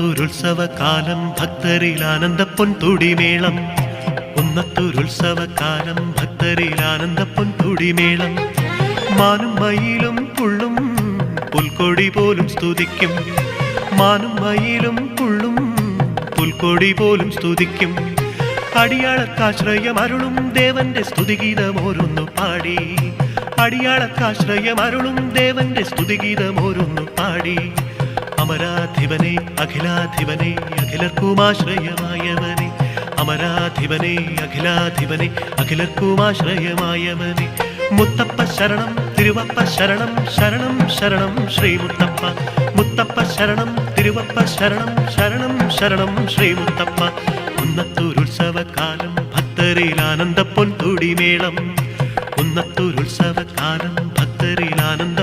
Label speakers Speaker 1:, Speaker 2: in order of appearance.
Speaker 1: ഉന്നത്തൂരുത്സവകാലം ഭക്തരിൽ ആനന്ദ പൊൻതുടിമേളം. ഉന്നത്തൂരുത്സവകാലം ഭക്തരിൽ ആനന്ദ പൊൻതുടിമേളം. മാനും മയിലും പുള്ളും പുൽക്കൊടി പോലും സ്തുതിക്കും. മാനും മയിലും പുള്ളും പുൽക്കൊടി പോലും സ്തുതിക്കും. അടിയാളക്കാശ്രയമരുളും ദേവന്റെ സ്തുതിഗീതമോരൊന്നു പാടി. അടിയാളക്കാശ്രയമരുളും ദേവന്റെ സ്തുതിഗീതമോരൊന്നു പാടി. അമരാധിപനെ അഖിലാധിപനെ അഖിലർക്കുമാശ്രയമായവനെ. അമരാധിപനെ അഖിലാധിപനെ അഖിലർക്കുമാശ്രയമായവനെ. മുത്തപ്പ ശരണം തിരുവപ്പ ശരണം ശരണം ശരണം ശ്രീമുത്തപ്പ. മുത്തപ്പ ശരണം തിരുവപ്പ ശരണം ശരണം ശരണം ശ്രീമുത്തപ്പ. ഉന്നത്തൂരുത്സവകാലം ഭക്തരിൽ ആനന്ദ പൊൻതുടിമേളം. ഉന്നത്തൂരുത്സവകാലം ഭക്തരിൽ ആനന്ദ